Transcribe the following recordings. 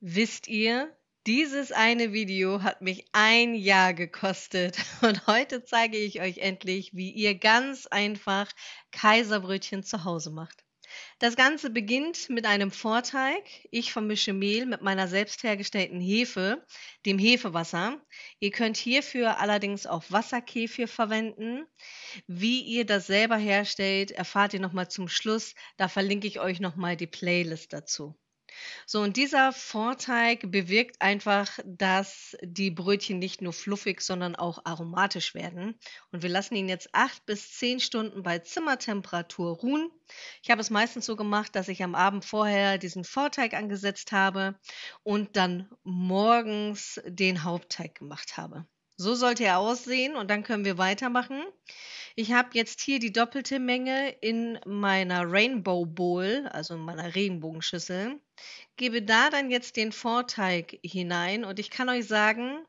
Wisst ihr, dieses eine Video hat mich ein Jahr gekostet und heute zeige ich euch endlich, wie ihr ganz einfach Kaiserbrötchen zu Hause macht. Das Ganze beginnt mit einem Vorteig. Ich vermische Mehl mit meiner selbst hergestellten Hefe, dem Hefewasser. Ihr könnt hierfür allerdings auch Wasserkefir verwenden. Wie ihr das selber herstellt, erfahrt ihr nochmal zum Schluss. Da verlinke ich euch nochmal die Playlist dazu. So, und dieser Vorteig bewirkt einfach, dass die Brötchen nicht nur fluffig, sondern auch aromatisch werden. Und wir lassen ihn jetzt 8 bis 10 Stunden bei Zimmertemperatur ruhen. Ich habe es meistens so gemacht, dass ich am Abend vorher diesen Vorteig angesetzt habe und dann morgens den Hauptteig gemacht habe. So sollte er aussehen und dann können wir weitermachen. Ich habe jetzt hier die doppelte Menge in meiner Rainbow Bowl, also in meiner Regenbogenschüssel, gebe da dann jetzt den Vorteig hinein und ich kann euch sagen,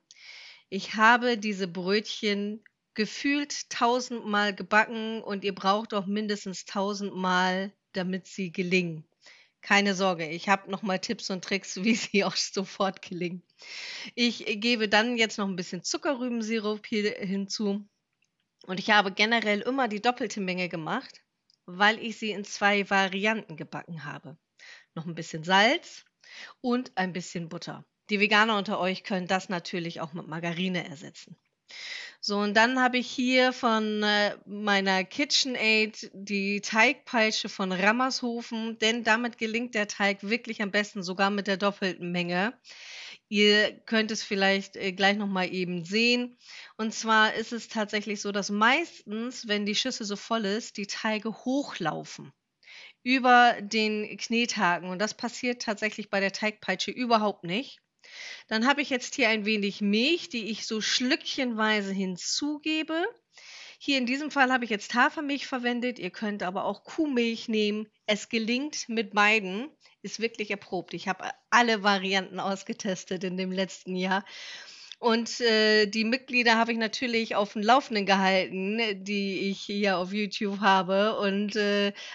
ich habe diese Brötchen gefühlt 1000-mal gebacken und ihr braucht auch mindestens 1000-mal, damit sie gelingen. Keine Sorge, ich habe noch mal Tipps und Tricks, wie sie auch sofort gelingen. Ich gebe dann jetzt noch ein bisschen Zuckerrübensirup hier hinzu und ich habe generell immer die doppelte Menge gemacht, weil ich sie in 2 Varianten gebacken habe. Noch ein bisschen Salz und ein bisschen Butter. Die Veganer unter euch können das natürlich auch mit Margarine ersetzen. So, und dann habe ich hier von meiner KitchenAid die Teigpeitsche von Rammershofen, denn damit gelingt der Teig wirklich am besten, sogar mit der doppelten Menge. Ihr könnt es vielleicht gleich noch mal eben sehen. Und zwar ist es tatsächlich so, dass meistens, wenn die Schüssel so voll ist, die Teige hochlaufen über den Knethaken. Und das passiert tatsächlich bei der Teigpeitsche überhaupt nicht. Dann habe ich jetzt hier ein wenig Milch, die ich so schlückchenweise hinzugebe. Hier in diesem Fall habe ich jetzt Hafermilch verwendet. Ihr könnt aber auch Kuhmilch nehmen. Es gelingt mit beiden. Ist wirklich erprobt. Ich habe alle Varianten ausgetestet in dem letzten Jahr. Und die Mitglieder habe ich natürlich auf dem Laufenden gehalten, die ich hier auf YouTube habe. Und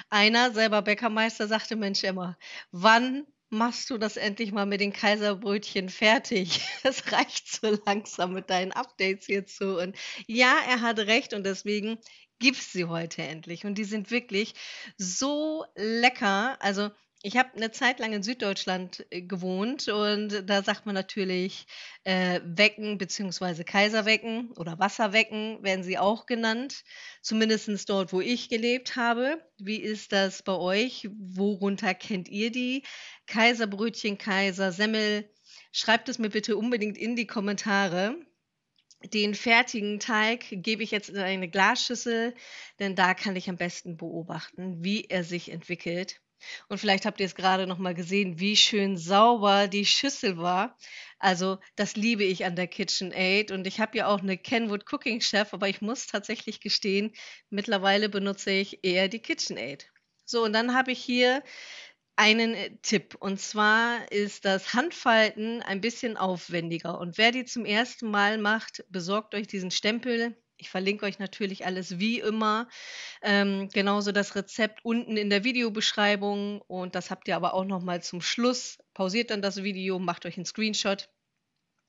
einer, selber Bäckermeister, sagte: Mensch, Emma, wann machst du das endlich mal mit den Kaiserbrötchen fertig? Es reicht so langsam mit deinen Updates hierzu. Und ja, er hat recht und deswegen gibt's sie heute endlich. Und die sind wirklich so lecker. Also ich habe eine Zeit lang in Süddeutschland gewohnt und da sagt man natürlich Wecken beziehungsweise Kaiserwecken oder Wasserwecken werden sie auch genannt, zumindest dort, wo ich gelebt habe. Wie ist das bei euch? Worunter kennt ihr die? Kaiserbrötchen, Kaisersemmel? Schreibt es mir bitte unbedingt in die Kommentare. Den fertigen Teig gebe ich jetzt in eine Glasschüssel, denn da kann ich am besten beobachten, wie er sich entwickelt. Und vielleicht habt ihr es gerade noch mal gesehen, wie schön sauber die Schüssel war. Also, das liebe ich an der KitchenAid und ich habe ja auch eine Kenwood Cooking Chef, aber ich muss tatsächlich gestehen, mittlerweile benutze ich eher die KitchenAid. So, und dann habe ich hier einen Tipp. Und zwar ist das Handfalten ein bisschen aufwendiger. Und wer die zum ersten Mal macht, besorgt euch diesen Stempel. Ich verlinke euch natürlich alles wie immer. Genauso das Rezept unten in der Videobeschreibung. Und das habt ihr aber auch noch mal zum Schluss. Pausiert dann das Video, macht euch einen Screenshot.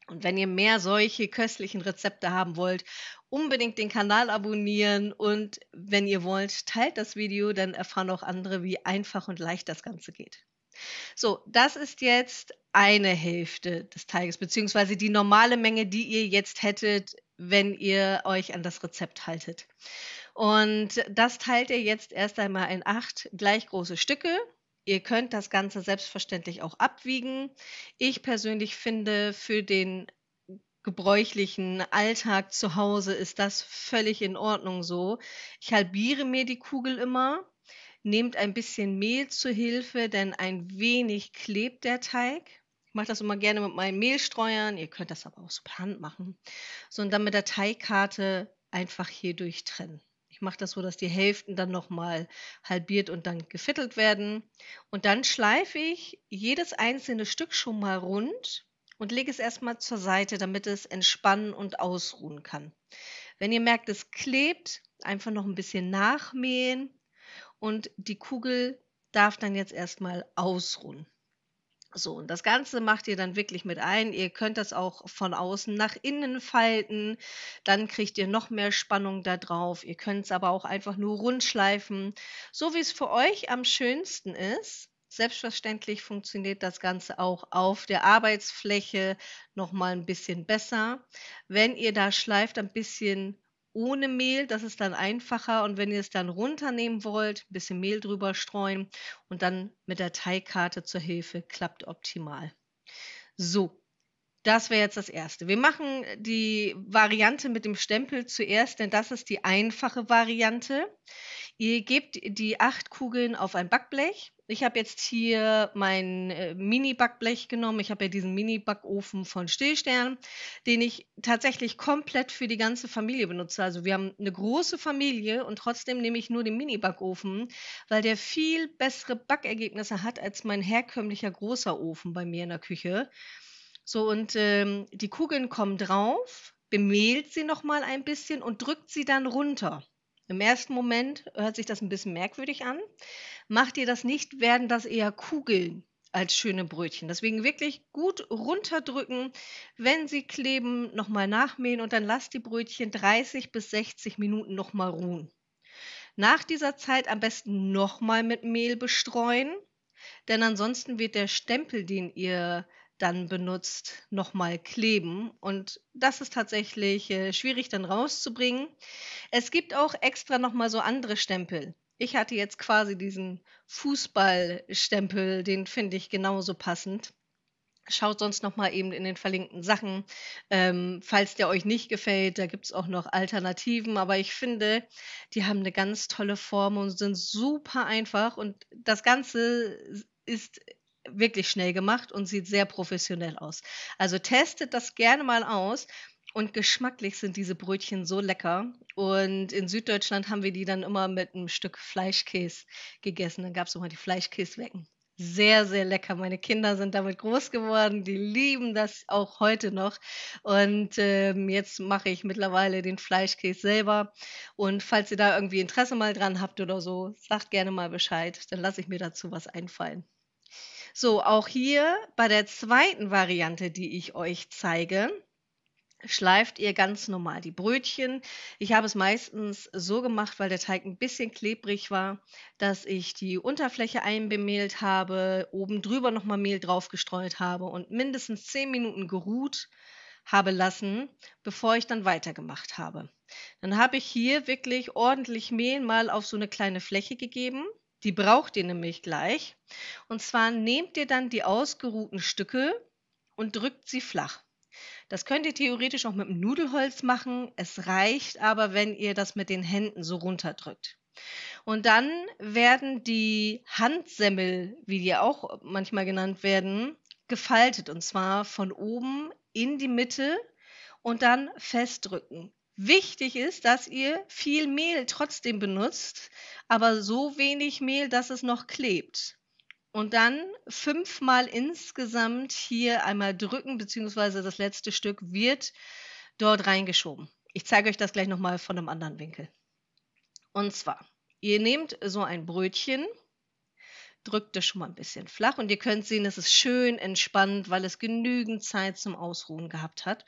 Und wenn ihr mehr solche köstlichen Rezepte haben wollt, unbedingt den Kanal abonnieren und wenn ihr wollt, teilt das Video, dann erfahren auch andere, wie einfach und leicht das Ganze geht. So, das ist jetzt eine Hälfte des Teiges, beziehungsweise die normale Menge, die ihr jetzt hättet, wenn ihr euch an das Rezept haltet. Und das teilt ihr jetzt erst einmal in 8 gleich große Stücke. Ihr könnt das Ganze selbstverständlich auch abwiegen. Ich persönlich finde, für den gebräuchlichen Alltag zu Hause ist das völlig in Ordnung so. Ich halbiere mir die Kugel immer. Nehmt ein bisschen Mehl zur Hilfe, denn ein wenig klebt der Teig. Ich mache das immer gerne mit meinen Mehlstreuern. Ihr könnt das aber auch so per Hand machen. So, und dann mit der Teigkarte einfach hier durchtrennen. Ich mache das so, dass die Hälften dann nochmal halbiert und dann geviertelt werden. Und dann schleife ich jedes einzelne Stück schon mal rund und lege es erstmal zur Seite, damit es entspannen und ausruhen kann. Wenn ihr merkt, es klebt, einfach noch ein bisschen nachmähen und die Kugel darf dann jetzt erstmal ausruhen. So, und das Ganze macht ihr dann wirklich mit ein. Ihr könnt das auch von außen nach innen falten, dann kriegt ihr noch mehr Spannung da drauf. Ihr könnt es aber auch einfach nur rund schleifen, so wie es für euch am schönsten ist. Selbstverständlich funktioniert das Ganze auch auf der Arbeitsfläche noch mal ein bisschen besser. Wenn ihr da schleift, ein bisschen ohne Mehl, das ist dann einfacher, und wenn ihr es dann runternehmen wollt, ein bisschen Mehl drüber streuen und dann mit der Teigkarte zur Hilfe, klappt optimal. So, das wäre jetzt das Erste. Wir machen die Variante mit dem Stempel zuerst, denn das ist die einfache Variante. Ihr gebt die 8 Kugeln auf ein Backblech. Ich habe jetzt hier mein Mini-Backblech genommen. Ich habe ja diesen Mini-Backofen von Stillstern, den ich tatsächlich komplett für die ganze Familie benutze. Also wir haben eine große Familie und trotzdem nehme ich nur den Mini-Backofen, weil der viel bessere Backergebnisse hat als mein herkömmlicher großer Ofen bei mir in der Küche. So, und die Kugeln kommen drauf, bemehlt sie noch mal ein bisschen und drückt sie dann runter. Im ersten Moment hört sich das ein bisschen merkwürdig an. Macht ihr das nicht, werden das eher Kugeln als schöne Brötchen. Deswegen wirklich gut runterdrücken. Wenn sie kleben, noch mal nachmähen und dann lasst die Brötchen 30 bis 60 Minuten noch mal ruhen. Nach dieser Zeit am besten noch mal mit Mehl bestreuen, denn ansonsten wird der Stempel, den ihr dann benutzt, noch mal kleben und das ist tatsächlich, schwierig dann rauszubringen. Es gibt auch extra noch mal so andere Stempel. Ich hatte jetzt quasi diesen Fußballstempel, den finde ich genauso passend. Schaut sonst noch mal eben in den verlinkten Sachen, falls der euch nicht gefällt. Da gibt's auch noch Alternativen, aber ich finde, die haben eine ganz tolle Form und sind super einfach und das Ganze ist wirklich schnell gemacht und sieht sehr professionell aus. Also testet das gerne mal aus und geschmacklich sind diese Brötchen so lecker und in Süddeutschland haben wir die dann immer mit einem Stück Fleischkäse gegessen. Dann gab's immer die Fleischkäswecken. Sehr, sehr lecker. Meine Kinder sind damit groß geworden. Die lieben das auch heute noch. Und jetzt mache ich mittlerweile den Fleischkäse selber. Und falls ihr da irgendwie Interesse mal dran habt oder so, sagt gerne mal Bescheid. Dann lasse ich mir dazu was einfallen. So, auch hier bei der zweiten Variante, die ich euch zeige, schleift ihr ganz normal die Brötchen. Ich habe es meistens so gemacht, weil der Teig ein bisschen klebrig war, dass ich die Unterfläche einbemehlt habe, oben drüber noch mal Mehl drauf gestreut habe und mindestens 10 Minuten geruht habe lassen, bevor ich dann weitergemacht habe. Dann habe ich hier wirklich ordentlich Mehl mal auf so eine kleine Fläche gegeben. Die braucht ihr nämlich gleich. Und zwar nehmt ihr dann die ausgeruhten Stücke und drückt sie flach. Das könnt ihr theoretisch auch mit dem Nudelholz machen. Es reicht aber, wenn ihr das mit den Händen so runterdrückt. Und dann werden die Handsemmel, wie die auch manchmal genannt werden, gefaltet. Und zwar von oben in die Mitte und dann festdrücken. Wichtig ist, dass ihr viel Mehl trotzdem benutzt, aber so wenig Mehl, dass es noch klebt. Und dann 5-mal insgesamt hier einmal drücken, beziehungsweise das letzte Stück wird dort reingeschoben. Ich zeige euch das gleich noch mal von einem anderen Winkel. Und zwar, ihr nehmt so ein Brötchen, drückt es schon mal ein bisschen flach und ihr könnt sehen, es ist schön entspannt, weil es genügend Zeit zum Ausruhen gehabt hat.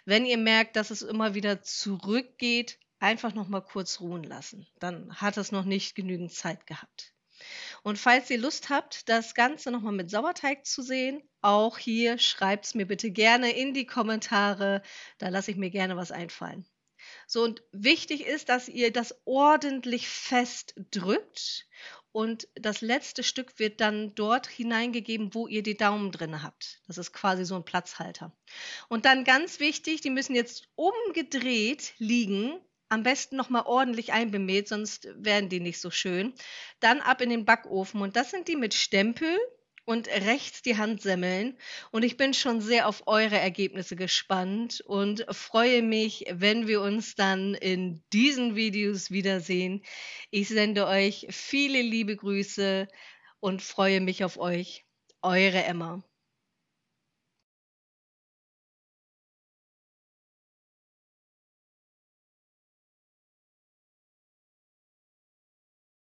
Wenn ihr merkt, dass es immer wieder zurückgeht, einfach noch mal kurz ruhen lassen. Dann hat es noch nicht genügend Zeit gehabt. Und falls ihr Lust habt, das Ganze noch mal mit Sauerteig zu sehen, auch hier schreibt es mir bitte gerne in die Kommentare, da lasse ich mir gerne was einfallen. So, und wichtig ist, dass ihr das ordentlich fest drückt und das letzte Stück wird dann dort hineingegeben, wo ihr die Daumen drin habt. Das ist quasi so ein Platzhalter. Und dann ganz wichtig, die müssen jetzt umgedreht liegen, am besten noch mal ordentlich einbemäht, sonst werden die nicht so schön. Dann ab in den Backofen und das sind die mit Stempel und rechts die Handsemmeln. Und ich bin schon sehr auf eure Ergebnisse gespannt und freue mich, wenn wir uns dann in diesen Videos wiedersehen. Ich sende euch viele liebe Grüße und freue mich auf euch. Eure Emma.